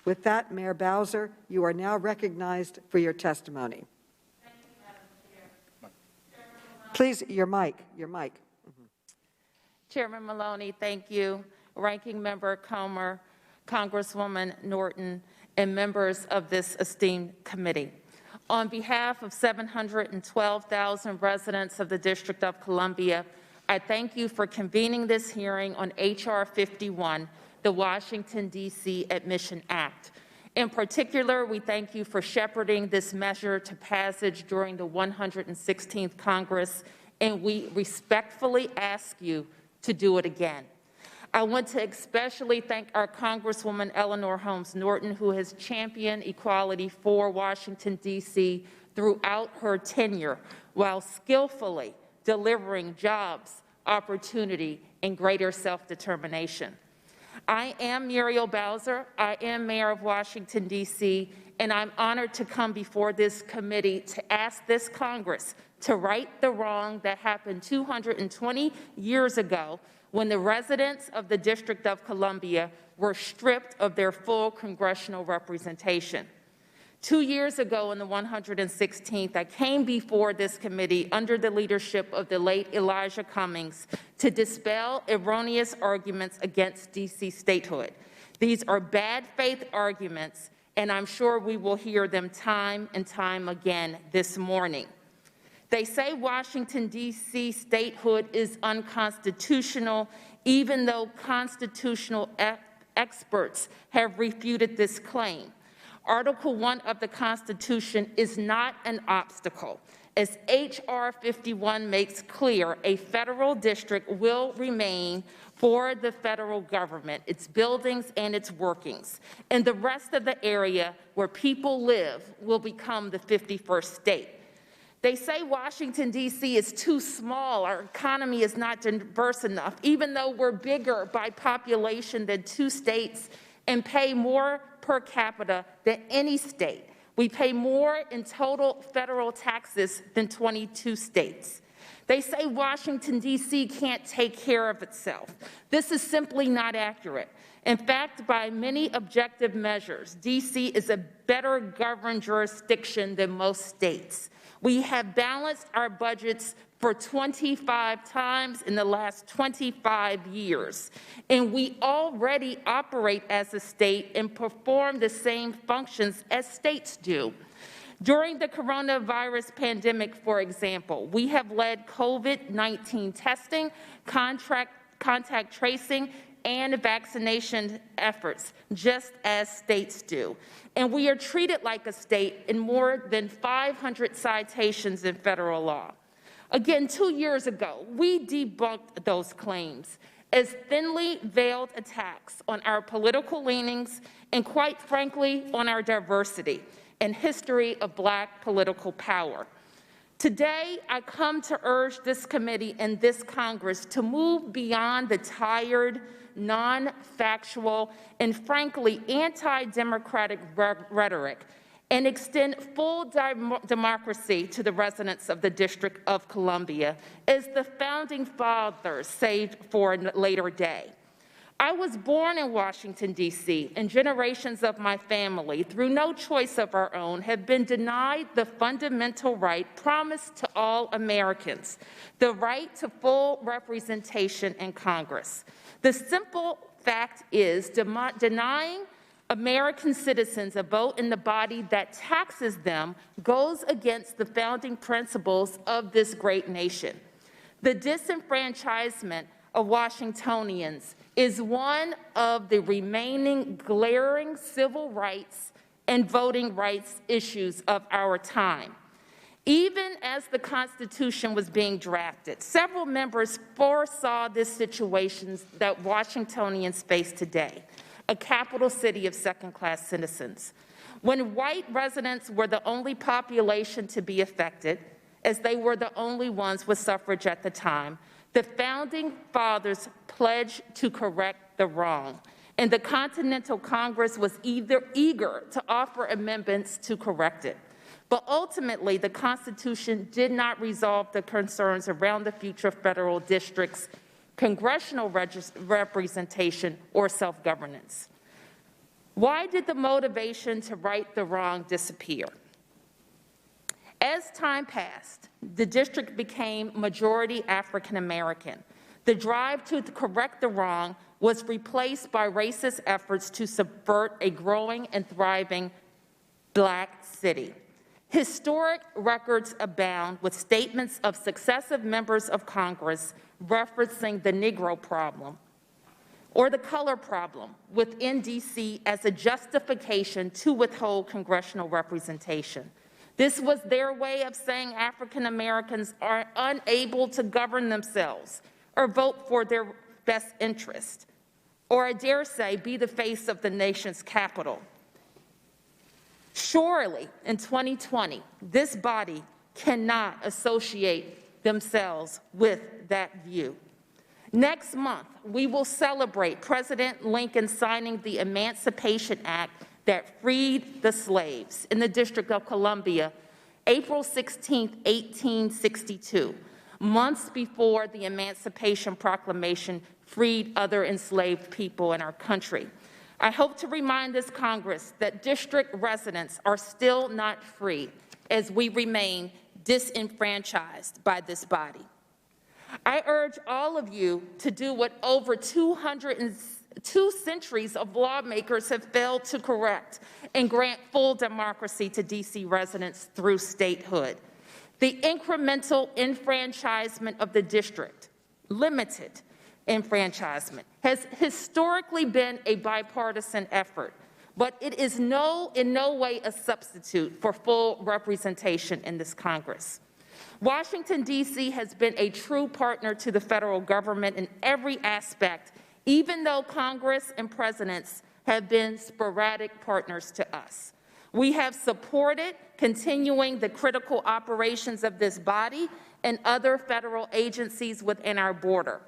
With that, Mayor Bowser, you are now recognized for your testimony. Thank you, Madam Chair. Please, your mic. Chairman Maloney, thank you. Ranking Member Comer, Congresswoman Norton, and members of this esteemed committee. On behalf of 712,000 residents of the District of Columbia, I thank you for convening this hearing on H.R. 51, the Washington, D.C. Admission Act. In particular, we thank you for shepherding this measure to passage during the 116th Congress, and we respectfully ask you to do it again. I want to especially thank our Congresswoman Eleanor Holmes Norton, who has championed equality for Washington, D.C. throughout her tenure, while skillfully delivering jobs, opportunity, and greater self-determination. I am Muriel Bowser. I am Mayor of Washington, D.C., and I'm honored to come before this committee to ask this Congress to right the wrong that happened 220 years ago when the residents of the District of Columbia were stripped of their full congressional representation. 2 years ago, in the 116th, I came before this committee under the leadership of the late Elijah Cummings to dispel erroneous arguments against D.C. statehood. These are bad faith arguments, and I'm sure we will hear them time and time again this morning. They say Washington, D.C. statehood is unconstitutional, even though constitutional experts have refuted this claim. Article 1 of the Constitution is not an obstacle. As H.R. 51 makes clear, a federal district will remain for the federal government, its buildings and its workings, and the rest of the area where people live will become the 51st state. They say Washington, D.C. is too small, our economy is not diverse enough, even though we're bigger by population than 2 states and pay more per capita than any state. We pay more in total federal taxes than 22 states. They say Washington, D.C. can't take care of itself. This is simply not accurate. In fact, by many objective measures, D.C. is a better governed jurisdiction than most states. We have balanced our budgets for 25 times in the last 25 years, and we already operate as a state and perform the same functions as states do. During the coronavirus pandemic, for example, we have led COVID-19 testing, contact tracing, and vaccination efforts, just as states do. And we are treated like a state in more than 500 citations in federal law. Again, 2 years ago, we debunked those claims as thinly veiled attacks on our political leanings and, quite frankly, on our diversity and history of Black political power. Today, I come to urge this committee and this Congress to move beyond the tired, non-factual, and frankly, anti-democratic rhetoric and extend full democracy to the residents of the District of Columbia, as the Founding Fathers saved for a later day. I was born in Washington, D.C., and generations of my family, through no choice of our own, have been denied the fundamental right promised to all Americans, the right to full representation in Congress. The simple fact is denying American citizens a vote in the body that taxes them goes against the founding principles of this great nation. The disenfranchisement of Washingtonians is one of the remaining glaring civil rights and voting rights issues of our time. Even as the Constitution was being drafted, several members foresaw this situation that Washingtonians face today, a capital city of second-class citizens. When white residents were the only population to be affected, as they were the only ones with suffrage at the time, the Founding Fathers pledged to correct the wrong, and the Continental Congress was eager to offer amendments to correct it. But ultimately, the Constitution did not resolve the concerns around the future federal districts, congressional representation, or self-governance. Why did the motivation to right the wrong disappear? As time passed, the district became majority African American. The drive to correct the wrong was replaced by racist efforts to subvert a growing and thriving Black city. Historic records abound with statements of successive members of Congress referencing the Negro problem or the color problem within D.C. as a justification to withhold congressional representation. This was their way of saying African Americans are unable to govern themselves or vote for their best interest, or I dare say, be the face of the nation's capital. Surely, in 2020, this body cannot associate themselves with that view. Next month, we will celebrate President Lincoln signing the Emancipation Act that freed the slaves in the District of Columbia, April 16, 1862, months before the Emancipation Proclamation freed other enslaved people in our country. I hope to remind this Congress that district residents are still not free as we remain disenfranchised by this body. I urge all of you to do what over 202 centuries of lawmakers have failed to correct and grant full democracy to D.C. residents through statehood. The incremental enfranchisement of the district, limited enfranchisement, has historically been a bipartisan effort, but it is in no way a substitute for full representation in this Congress. Washington, D.C. has been a true partner to the federal government in every aspect, even though Congress and presidents have been sporadic partners to us. We have supported continuing the critical operations of this body and other federal agencies within our border.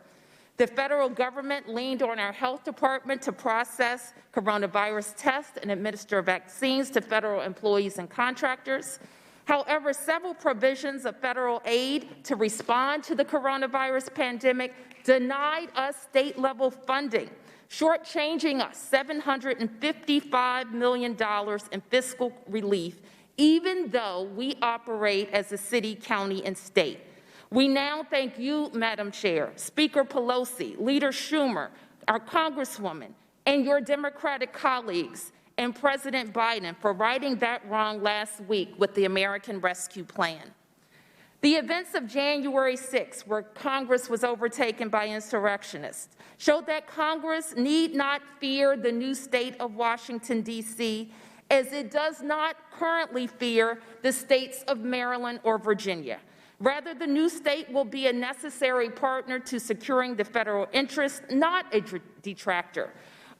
The federal government leaned on our health department to process coronavirus tests and administer vaccines to federal employees and contractors. However, several provisions of federal aid to respond to the coronavirus pandemic denied us state-level funding, shortchanging us $755 million in fiscal relief, even though we operate as a city, county, and state. We now thank you, Madam Chair, Speaker Pelosi, Leader Schumer, our Congresswoman, and your Democratic colleagues, and President Biden for righting that wrong last week with the American Rescue Plan. The events of January 6, where Congress was overtaken by insurrectionists, showed that Congress need not fear the new state of Washington, D.C., as it does not currently fear the states of Maryland or Virginia. Rather, the new state will be a necessary partner to securing the federal interest, not a detractor.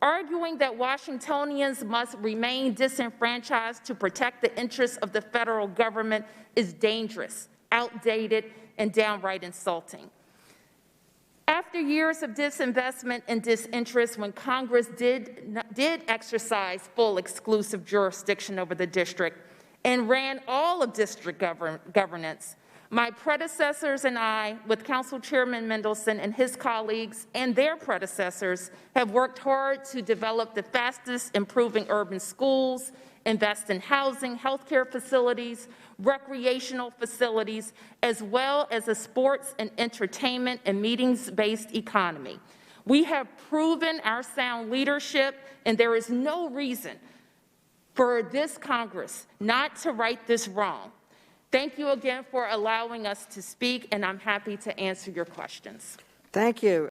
Arguing that Washingtonians must remain disenfranchised to protect the interests of the federal government is dangerous, outdated, and downright insulting. After years of disinvestment and disinterest, when Congress did exercise full exclusive jurisdiction over the district and ran all of district governance, my predecessors and I, with Council Chairman Mendelson and his colleagues and their predecessors, have worked hard to develop the fastest improving urban schools, invest in housing, healthcare facilities, recreational facilities, as well as a sports and entertainment and meetings-based economy. We have proven our sound leadership, and there is no reason for this Congress not to right this wrong. Thank you again for allowing us to speak, and I'm happy to answer your questions. Thank you.